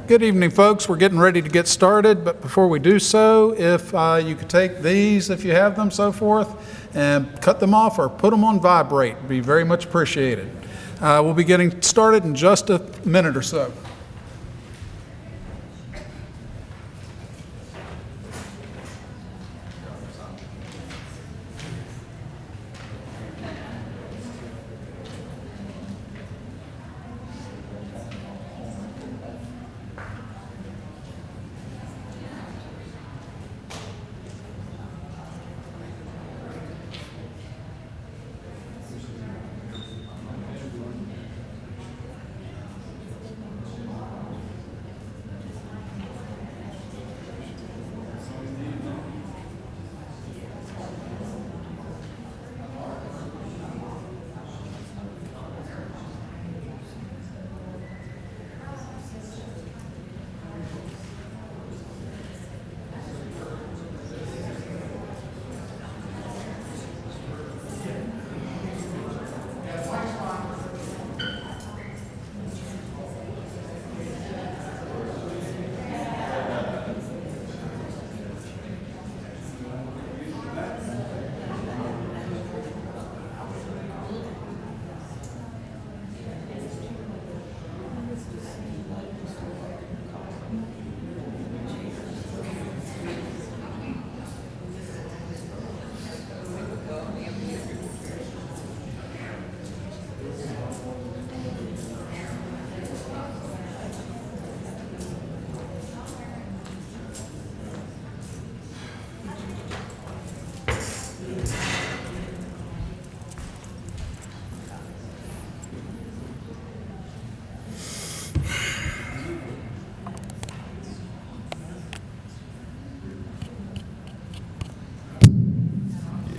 Good evening, folks. We're getting ready to get started, but before we do so, if you could take these, if you have them, so forth, and cut them off or put them on vibrate, it'd be very much appreciated. We'll be getting started in just a minute or so.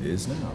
Is now.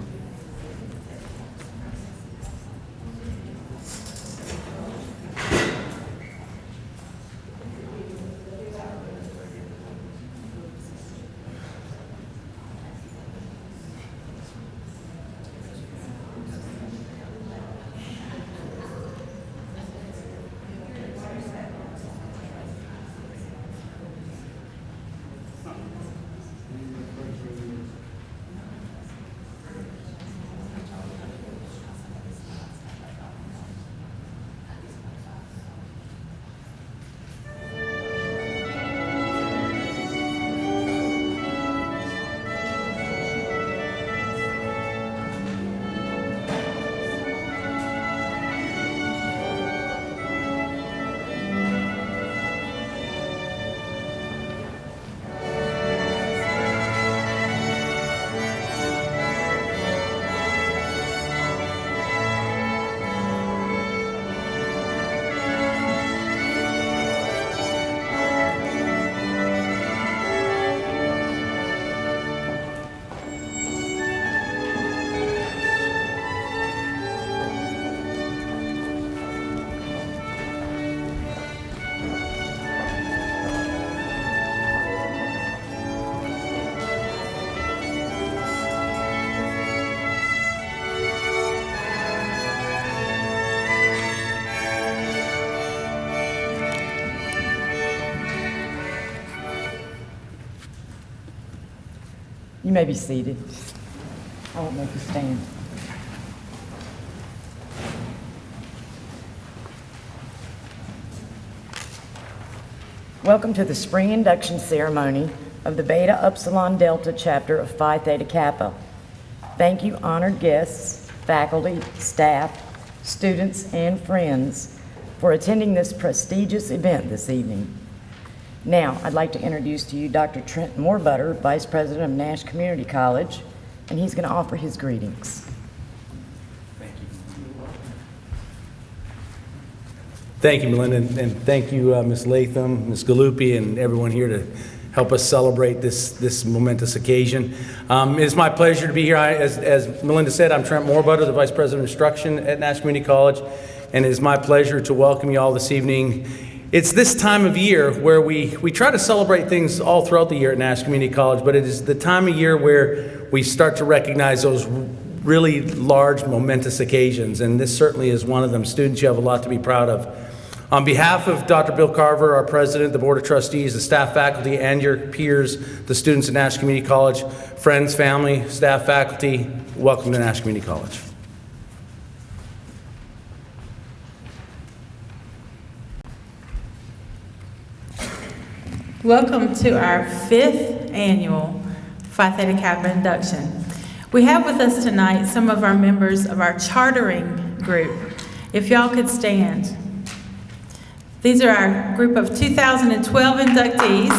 You may be seated. I won't make you stand. Welcome to the spring induction ceremony of the Beta Upsilon Delta chapter of Phi Theta Kappa. Thank you, honored guests, faculty, staff, students, and friends for attending this prestigious event this evening. Now, I'd like to introduce to you Dr. Trent Moorbutter, Vice President of Nash Community College, and he's going to offer his greetings. Thank you, Melinda, and thank you, Ms. Latham, Ms. Galuppi, and everyone here to help us celebrate this momentous occasion. It's my pleasure to be here. As Melinda said, I'm Trent Moorbutter, the Vice President of Instruction at Nash Community College, and it is my pleasure to welcome you all this evening. It's this time of year where we try to celebrate things all throughout the year at Nash Community College, but it is the time of year where we start to recognize those really large, momentous occasions, and this certainly is one of them. Students, you have a lot to be proud of. On behalf of Dr. Bill Carver, our president, the board of trustees, the staff, faculty, and your peers, the students at Nash Community College, friends, family, staff, faculty, welcome to Nash Community College. Welcome to our 5th annual Phi Theta Kappa Induction. We have with us tonight some of our members of our chartering group. If y'all could stand. These are our group of 2012 inductees.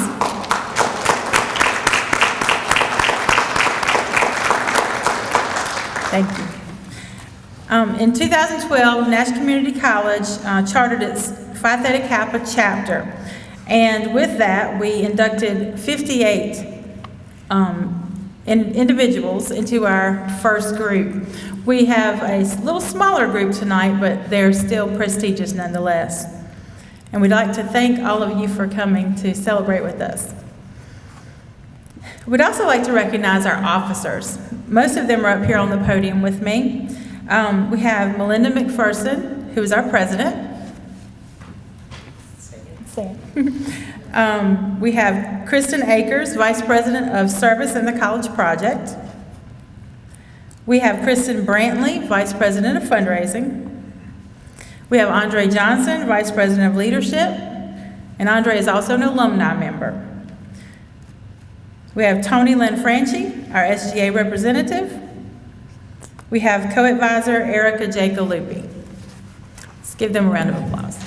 Thank you. In 2012, Nash Community College chartered its Phi Theta Kappa chapter. And with that, we inducted 58 individuals into our first group. We have a little smaller group tonight, but they're still prestigious nonetheless. And we'd like to thank all of you for coming to celebrate with us. We'd also like to recognize our officers. Most of them are up here on the podium with me. We have Melinda McPherson, who is our president. We have Kristen Akers, Vice President of Service in the College Project. We have Kristen Brantley, Vice President of Fundraising. We have Andre Johnson, Vice President of Leadership, and Andre is also an alumni member. We have Tony Lynn Franchi, our SGA representative. We have co-advisor Erica J. Galuppi. Let's give them a round of applause.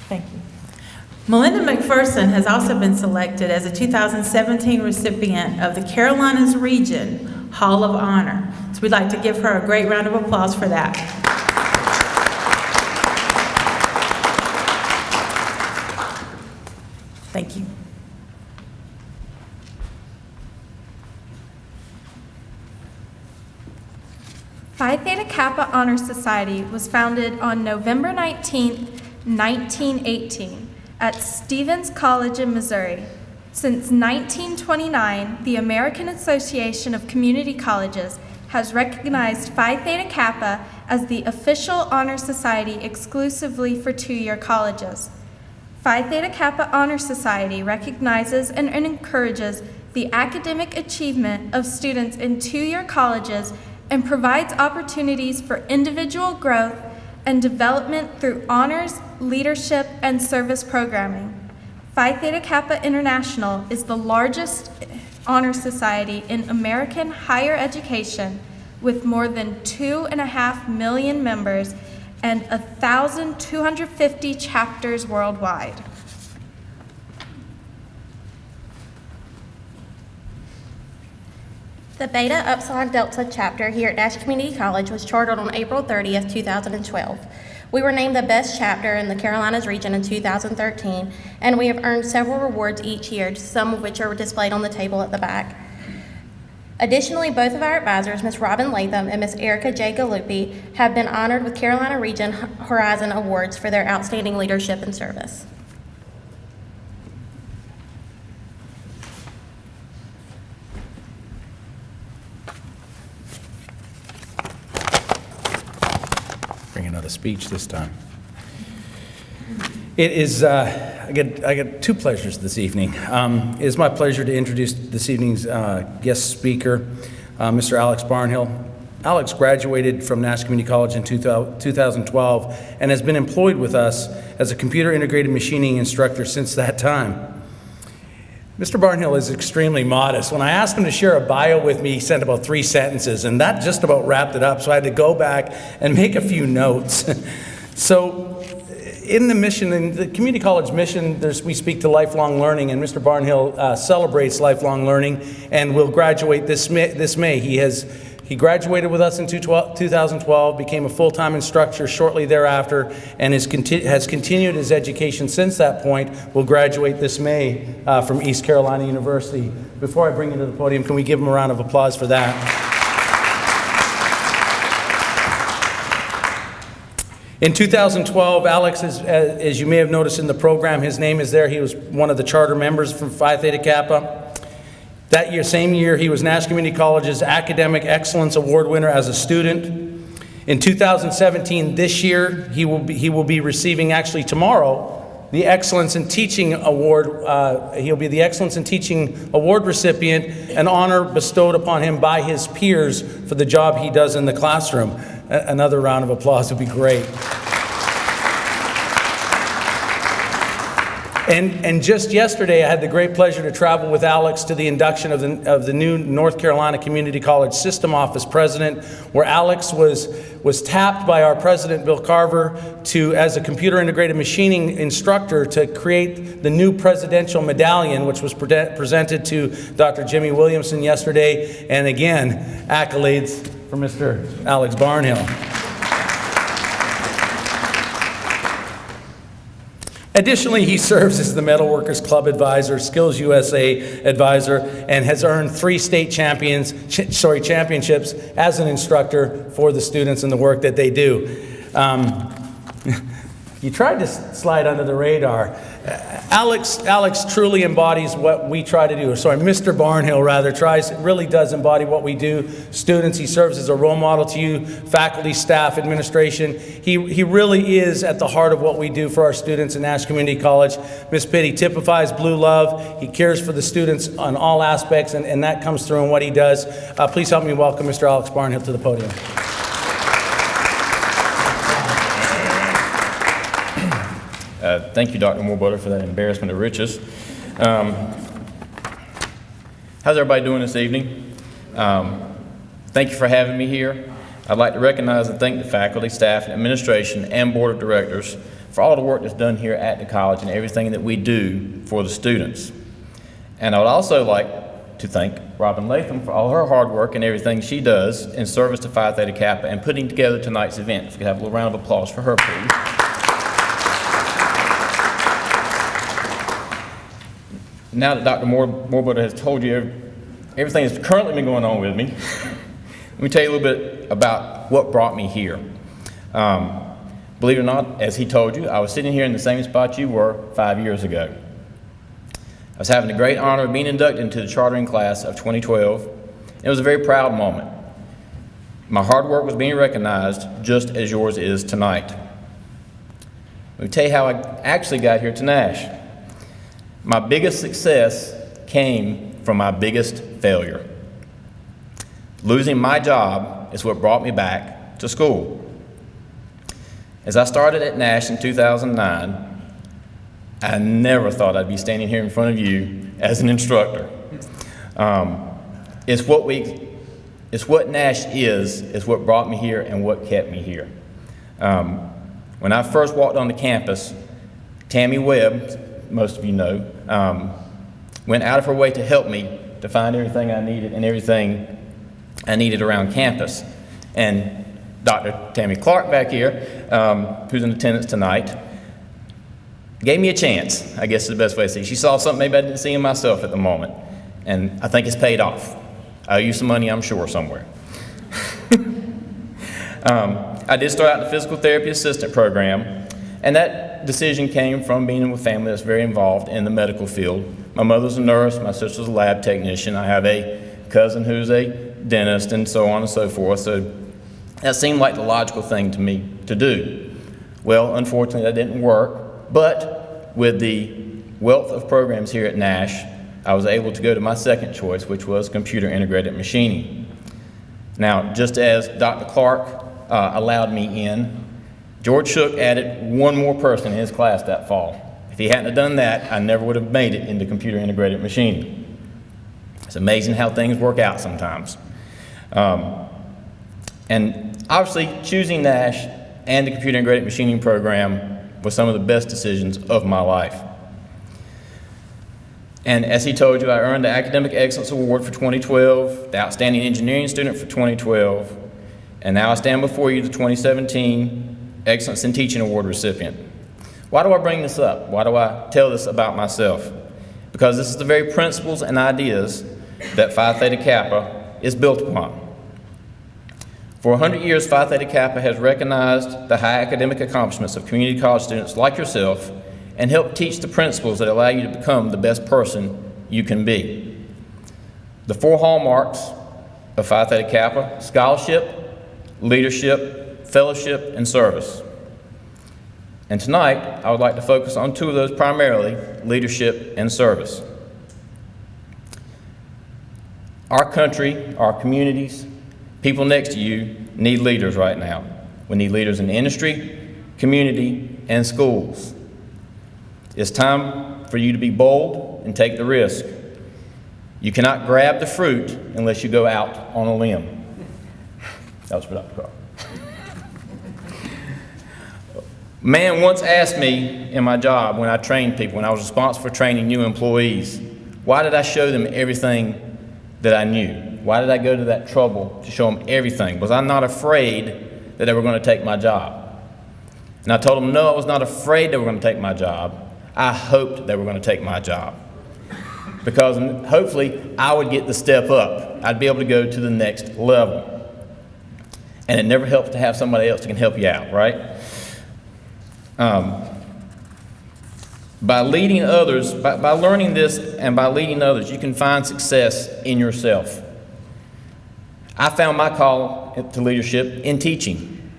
Thank you. Melinda McPherson has also been selected as a 2017 recipient of the Carolinas Region Hall of Honor. So we'd like to give her a great round of applause for that. Thank you. Phi Theta Kappa Honor Society was founded on November 19, 1918 at Stevens College in Missouri. Since 1929, the American Association of Community Colleges has recognized Phi Theta Kappa as the official honor society exclusively for two-year colleges. Phi Theta Kappa Honor Society recognizes and encourages the academic achievement of students in two-year colleges and provides opportunities for individual growth and development through honors, leadership, and service programming. Phi Theta Kappa International is the largest honor society in American higher education with more than 2.5 million members and 1,250 chapters worldwide. The Beta Upsilon Delta chapter here at Nash Community College was chartered on April 30th, 2012. We were named the best chapter in the Carolinas region in 2013, and we have earned several rewards each year, some of which are displayed on the table at the back. Additionally, both of our advisors, Ms. Robin Latham and Ms. Erica J. Galuppi, have been honored with Carolina Region Horizon Awards for their outstanding leadership and service. Bring another speech this time. It is, I get two pleasures this evening. It is my pleasure to introduce this evening's guest speaker, Mr. Alex Barnhill. Alex graduated from Nash Community College in 2012 and has been employed with us as a computer integrated machining instructor since that time. Mr. Barnhill is extremely modest. When I asked him to share a bio with me, he sent about 3 sentences, and that just about wrapped it up, so I had to go back and make a few notes. So in the mission, in the community college mission, we speak to lifelong learning, and Mr. Barnhill celebrates lifelong learning and will graduate this May. He graduated with us in 2012, became a full-time instructor shortly thereafter, and has continued his education since that point. Will graduate this May from East Carolina University. Before I bring you to the podium, can we give him a round of applause for that? In 2012, Alex, as you may have noticed in the program, his name is there. He was one of the charter members from Phi Theta Kappa. That year, same year, he was Nash Community College's Academic Excellence Award winner as a student. In 2017, this year, he will be receiving, actually tomorrow, the Excellence in Teaching Award. He'll be the Excellence in Teaching Award recipient, an honor bestowed upon him by his peers for the job he does in the classroom. Another round of applause would be great. And just yesterday, I had the great pleasure to travel with Alex to the induction of the new North Carolina Community College System Office President, where Alex was tapped by our President, Bill Carver, as a computer integrated machining instructor to create the new presidential medallion, which was presented to Dr. Jimmy Williamson yesterday. And again, accolades for Mr. Alex Barnhill. Additionally, he serves as the Metalworkers Club advisor, Skills USA advisor, and has earned 3 state championships as an instructor for the students and the work that they do. You tried to slide under the radar. Alex truly embodies what we try to do. Sorry, Mr. Barnhill rather really does embody what we do. Students, he serves as a role model to you, faculty, staff, administration. He really is at the heart of what we do for our students at Nash Community College. Miss Pitt, he typifies blue love. He cares for the students on all aspects, and that comes through in what he does. Please help me welcome Mr. Alex Barnhill to the podium. Thank you, Dr. Moorbutter, for that embarrassment of riches. How's everybody doing this evening? Thank you for having me here. I'd like to recognize and thank the faculty, staff, and administration, and board of directors for all the work that's done here at the college and everything that we do for the students. And I would also like to thank Robin Latham for all her hard work and everything she does in service to Phi Theta Kappa and putting together tonight's event. If we could have a little round of applause for her, please. Now that Dr. Moorbutter has told you everything that's currently been going on with me, let me tell you a little bit about what brought me here. Believe it or not, as he told you, I was sitting here in the same spot you were 5 years ago. I was having the great honor of being inducted into the chartering class of 2012. It was a very proud moment. My hard work was being recognized just as yours is tonight. Let me tell you how I actually got here to Nash. My biggest success came from my biggest failure. Losing my job is what brought me back to school. As I started at Nash in 2009, I never thought I'd be standing here in front of you as an instructor. It's what Nash is what brought me here and what kept me here. When I first walked on the campus, Tammy Webb, most of you know, went out of her way to help me to find everything I needed and everything I needed around campus. And Dr. Tammy Clark back here, who's in attendance tonight, gave me a chance, I guess is the best way to say it. She saw something maybe I didn't see in myself at the moment, and I think it's paid off. I owe you some money, I'm sure, somewhere. I did start out the physical therapy assistant program, and that decision came from being with a family that's very involved in the medical field. My mother's a nurse, my sister's a lab technician, I have a cousin who's a dentist, and so on and so forth, so that seemed like the logical thing to me to do. Well, unfortunately, that didn't work, but with the wealth of programs here at Nash, I was able to go to my second choice, which was computer integrated machining. Now, just as Dr. Clark allowed me in, George Shook added one more person in his class that fall. If he hadn't have done that, I never would have made it into computer integrated machining. It's amazing how things work out sometimes. And obviously, choosing Nash and the computer integrated machining program was some of the best decisions of my life. And as he told you, I earned the Academic Excellence Award for 2012, the Outstanding Engineering Student for 2012, and now I stand before you, the 2017 Excellence in Teaching Award recipient. Why do I bring this up? Why do I tell this about myself? Because this is the very principles and ideas that Phi Theta Kappa is built upon. For 100 years, Phi Theta Kappa has recognized the high academic accomplishments of community college students like yourself and helped teach the principles that allow you to become the best person you can be. The 4 hallmarks of Phi Theta Kappa: scholarship, leadership, fellowship, and service. And tonight, I would like to focus on 2 of those primarily: leadership and service. Our country, our communities, people next to you need leaders right now. We need leaders in industry, community, and schools. It's time for you to be bold and take the risk. You cannot grab the fruit unless you go out on a limb. That was for Dr. Carr. Man once asked me in my job when I trained people, when I was responsible for training new employees, why did I show them everything that I knew? Why did I go to that trouble to show them everything? Was I not afraid that they were going to take my job? And I told them, no, I was not afraid they were going to take my job. I hoped they were going to take my job. Because hopefully I would get the step up. I'd be able to go to the next level. And it never helps to have somebody else that can help you out, right? By leading others, by learning this and by leading others, you can find success in yourself. I found my call to leadership in teaching.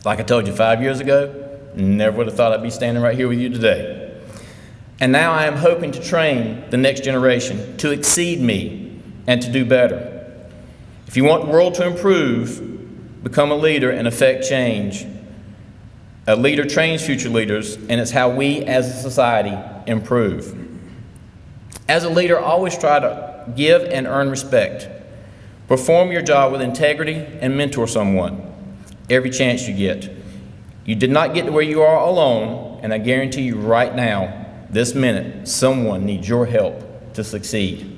Like I told you 5 years ago, never would have thought I'd be standing right here with you today. And now I am hoping to train the next generation to exceed me and to do better. If you want the world to improve, become a leader and affect change. A leader trains future leaders, and it's how we as a society improve. As a leader, always try to give and earn respect. Perform your job with integrity and mentor someone every chance you get. You did not get to where you are alone, and I guarantee you right now, this minute, someone needs your help to succeed.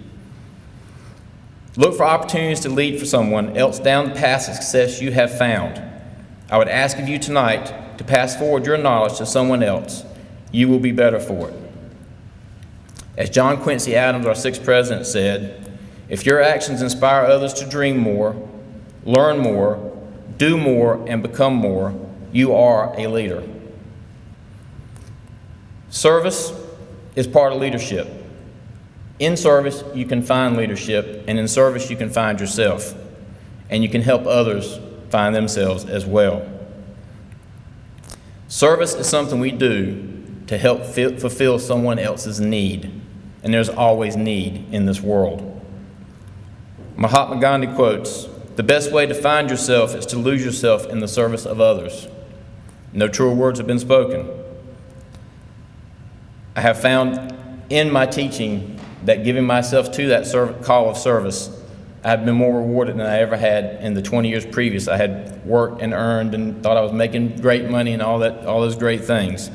Look for opportunities to lead for someone else down the path of success you have found. I would ask of you tonight to pass forward your knowledge to someone else. You will be better for it. As John Quincy Adams, our 6th president, said, if your actions inspire others to dream more, learn more, do more, and become more, you are a leader. Service is part of leadership. In service, you can find leadership, and in service, you can find yourself, and you can help others find themselves as well. Service is something we do to help fulfill someone else's need, and there's always need in this world. Mahatma Gandhi quotes, "The best way to find yourself is to lose yourself in the service of others." No truer words have been spoken. I have found in my teaching that giving myself to that call of service, I have been more rewarded than I ever had in the 20 years previous. I had worked and earned and thought I was making great money and all those great things.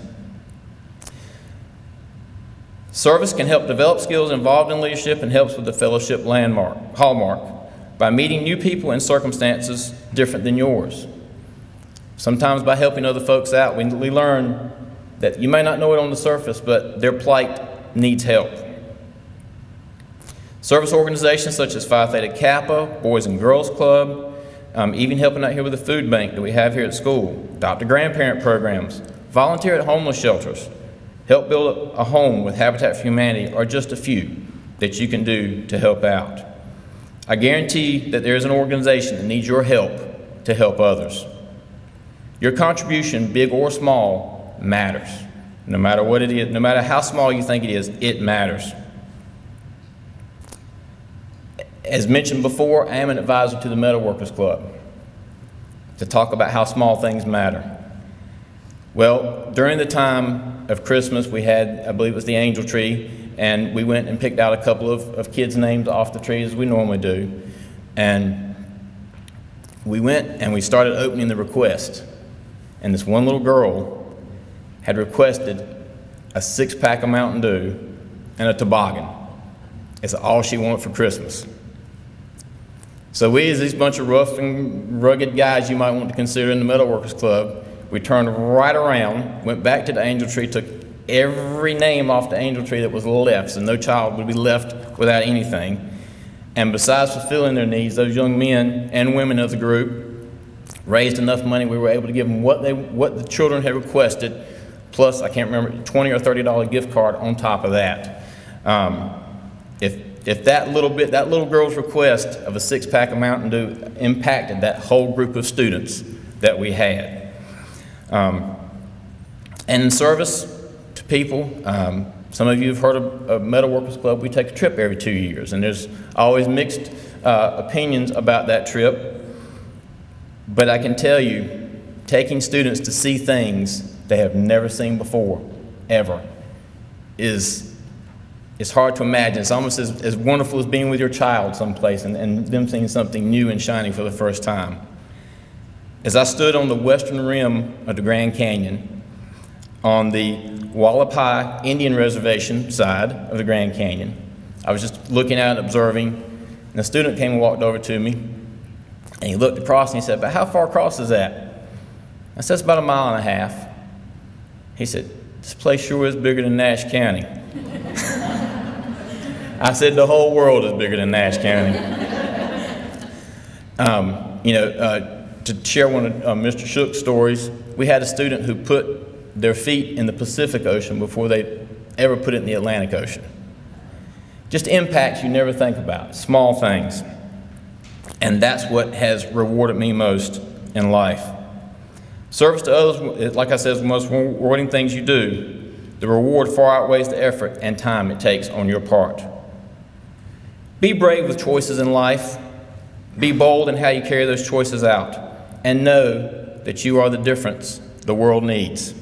Service can help develop skills involved in leadership and helps with the fellowship hallmark by meeting new people in circumstances different than yours. Sometimes by helping other folks out, we learn that you may not know it on the surface, but their plight needs help. Service organizations such as Phi Theta Kappa, Boys and Girls Club, even helping out here with the food bank that we have here at school, adopt-a-grandparent programs, volunteer at homeless shelters, help build a home with Habitat for Humanity are just a few that you can do to help out. I guarantee that there is an organization that needs your help to help others. Your contribution, big or small, matters. No matter what it is, no matter how small you think it is, it matters. As mentioned before, I am an advisor to the Metal Workers Club to talk about how small things matter. Well, during the time of Christmas, we had, I believe it was the angel tree, and we went and picked out a couple of kids' names off the tree as we normally do. And we went and we started opening the request. And this one little girl had requested a 6-pack of Mountain Dew and a toboggan. It's all she wanted for Christmas. So we, as these bunch of rough and rugged guys you might want to consider in the Metal Workers Club, we turned right around, went back to the angel tree, took every name off the angel tree that was left, so no child would be left without anything. And besides fulfilling their needs, those young men and women of the group raised enough money we were able to give them what the children had requested, plus, I can't remember, $20 or $30 gift card on top of that. If if that little girl's request of a six-pack of Mountain Dew impacted that whole group of students that we had. And in service to people, some of you have heard of Metal Workers Club. We take a trip every 2 years, and there's always mixed opinions about that trip. But I can tell you, taking students to see things they have never seen before, ever, it's hard to imagine. It's almost as wonderful as being with your child someplace and them seeing something new and shiny for the first time. As I stood on the western rim of the Grand Canyon, on the Wallapai Indian Reservation side of the Grand Canyon, I was just looking out and observing, and a student came and walked over to me, and he looked across and he said, "But how far across is that?" I said, "It's about 1.5 miles." He said, "This place sure is bigger than Nash County." I said, "The whole world is bigger than Nash County." To share one of Mr. Shook's stories, we had a student who put their feet in the Pacific Ocean before they ever put it in the Atlantic Ocean. Just impacts you never think about, small things. And that's what has rewarded me most in life. Service to others, like I said, is the most rewarding things you do. The reward far outweighs the effort and time it takes on your part. Be brave with choices in life. Be bold in how you carry those choices out. And know that you are the difference the world needs.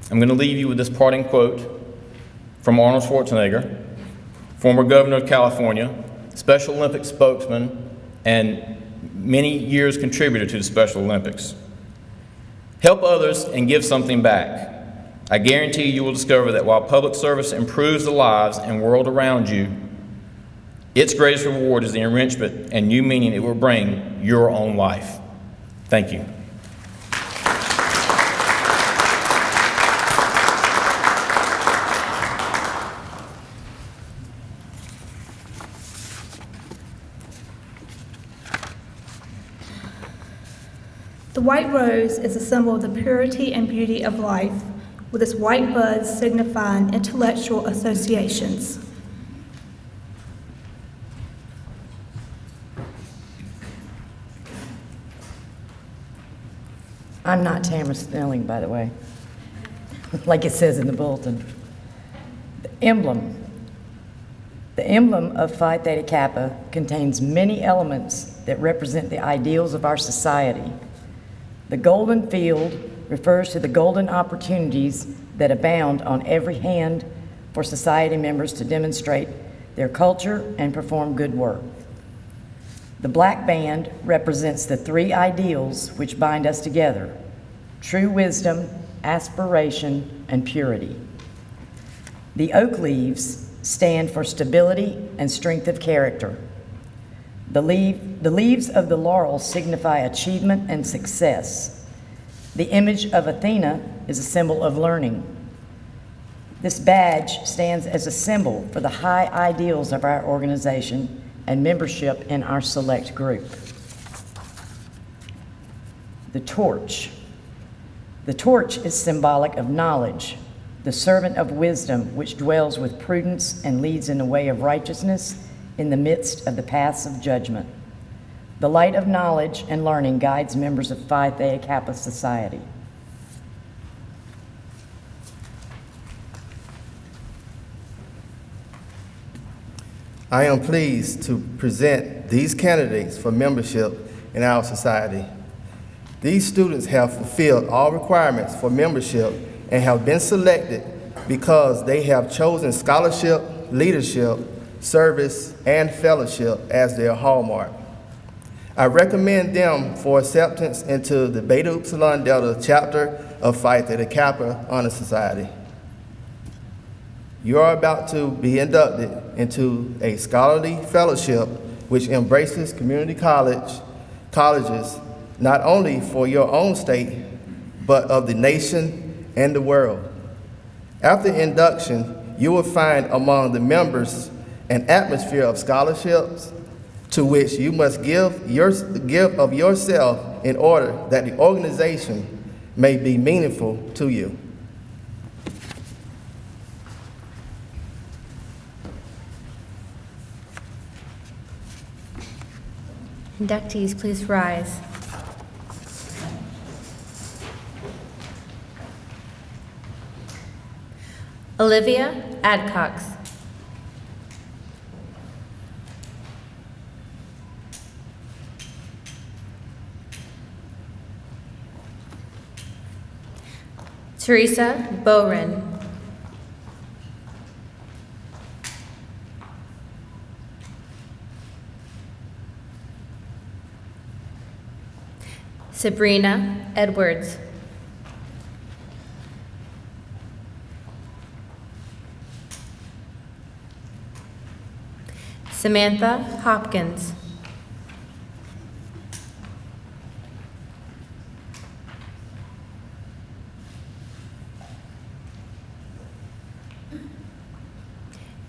I'm going to leave you with this parting quote from Arnold Schwarzenegger, former governor of California, Special Olympics spokesman, and many years contributor to the Special Olympics. Help others and give something back. I guarantee you will discover that while public service improves the lives and world around you, its greatest reward is the enrichment and new meaning it will bring your own life. Thank you. The white rose is a symbol of the purity and beauty of life, with its white buds signifying intellectual associations. I'm not Tamara Snelling, by the way, like it says in the bulletin. The emblem of Phi Theta Kappa contains many elements that represent the ideals of our society. The golden field refers to the golden opportunities that abound on every hand for society members to demonstrate their culture and perform good work. The black band represents the three ideals which bind us together: true wisdom, aspiration, and purity. The oak leaves stand for stability and strength of character. The leaves of the laurel signify achievement and success. The image of Athena is a symbol of learning. This badge stands as a symbol for the high ideals of our organization and membership in our select group. The torch. The torch is symbolic of knowledge, the servant of wisdom which dwells with prudence and leads in the way of righteousness in the midst of the paths of judgment. The light of knowledge and learning guides members of Phi Theta Kappa Society. I am pleased to present these candidates for membership in our society. These students have fulfilled all requirements for membership and have been selected because they have chosen scholarship, leadership, service, and fellowship as their hallmark. I recommend them for acceptance into the Beta Upsilon Delta chapter of Phi Theta Kappa Honor Society. You are about to be inducted into a scholarly fellowship which embraces community colleges, not only for your own state, but of the nation and the world. After induction, you will find among the members an atmosphere of scholarships to which you must give of yourself in order that the organization may be meaningful to you. Inductees, please rise. Olivia Adcox. Teresa Bowren. Sabrina Edwards. Samantha Hopkins.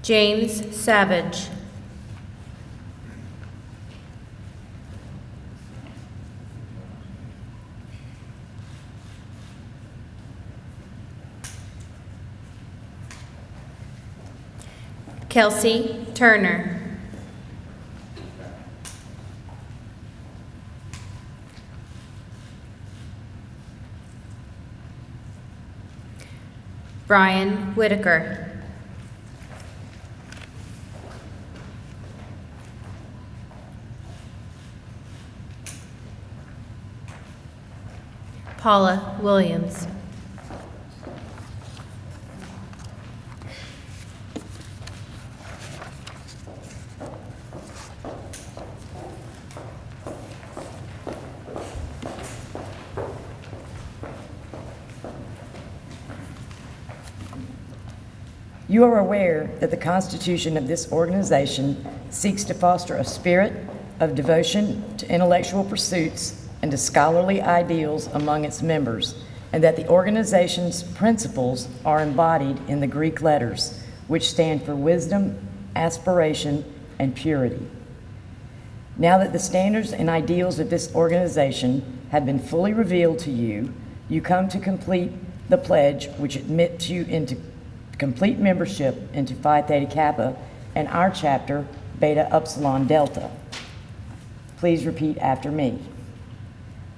James Savage. Kelsey Turner. Brian Whitaker. Paula Williams. You are aware that the Constitution of this organization seeks to foster a spirit of devotion to intellectual pursuits and to scholarly ideals among its members, and that the organization's principles are embodied in the Greek letters, which stand for wisdom, aspiration, and purity. Now that the standards and ideals of this organization have been fully revealed to you, you come to complete the pledge which admits you into complete membership into Phi Theta Kappa and our chapter, Beta Upsilon Delta. Please repeat after me.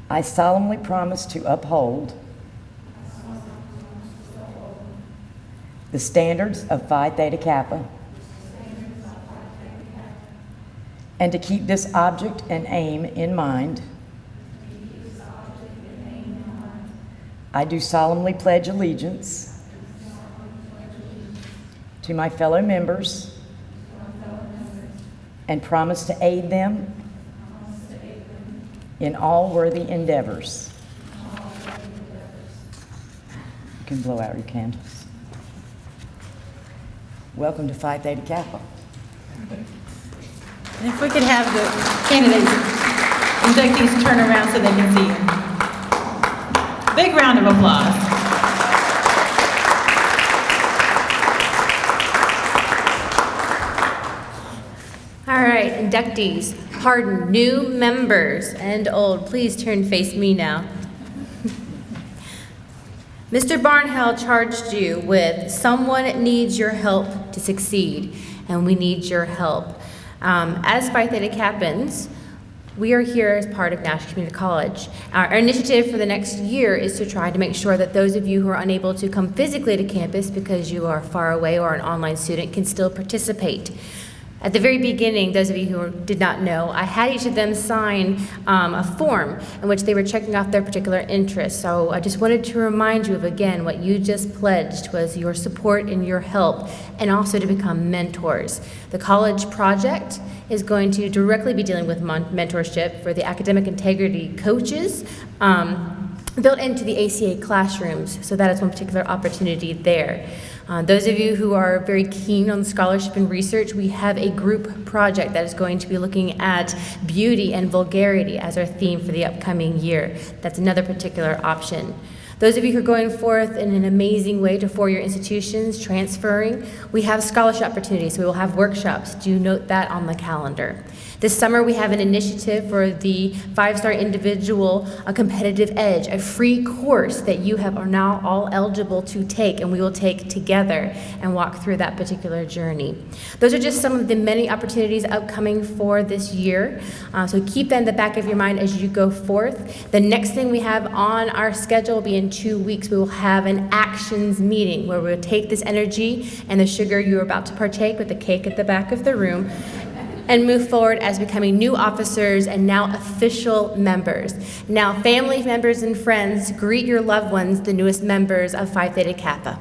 I solemnly promise to uphold the standards of Phi Theta Kappa and to keep this object and aim in mind. I do solemnly pledge allegiance to my fellow members and promise to aid them in all worthy endeavors. You can blow out your candles. Welcome to Phi Theta Kappa. And if we could have the candidates, inductees turn around so they can see you. Big round of applause. All right, inductees, pardon, new members and old, please turn and face me now. Mr. Barnhill charged you with someone needs your help to succeed, and we need your help. As Phi Theta Kappans, we are here as part of Nash Community College. Our initiative for the next year is to try to make sure that those of you who are unable to come physically to campus because you are far away or an online student can still participate. At the very beginning, those of you who did not know, I had each of them sign a form in which they were checking off their particular interests. So I just wanted to remind you of, again, what you just pledged was your support and your help, and also to become mentors. The college project is going to directly be dealing with mentorship for the academic integrity coaches built into the ACA classrooms. So that is one particular opportunity there. Those of you who are very keen on scholarship and research, we have a group project that is going to be looking at beauty and vulgarity as our theme for the upcoming year. That's another particular option. Those of you who are going forth in an amazing way to four-year institutions, transferring, we have scholarship opportunities, so we will have workshops. Do note that on the calendar. This summer, we have an initiative for the 5-star individual, a competitive edge, a free course that you are now all eligible to take, and we will take together and walk through that particular journey. Those are just some of the many opportunities upcoming for this year. So keep that in the back of your mind as you go forth. The next thing we have on our schedule will be in 2 weeks. We will have an actions meeting where we'll take this energy and the sugar you're about to partake with the cake at the back of the room and move forward as becoming new officers and now official members. Now, family members and friends, greet your loved ones, the newest members of Phi Theta Kappa.